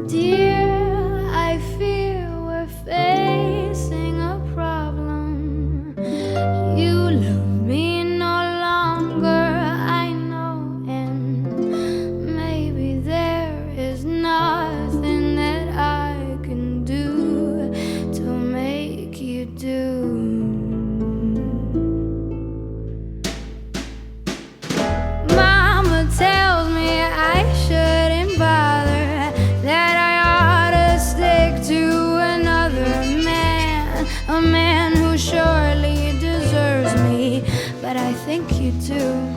Dear, I fear we're facing a problem. You love me no longer, I know, and maybe there is nothing that I can do to make you do. Mama tells me I shouldn't bother, that I ought to stick to another man, a man who surely deserves me, but I think you do.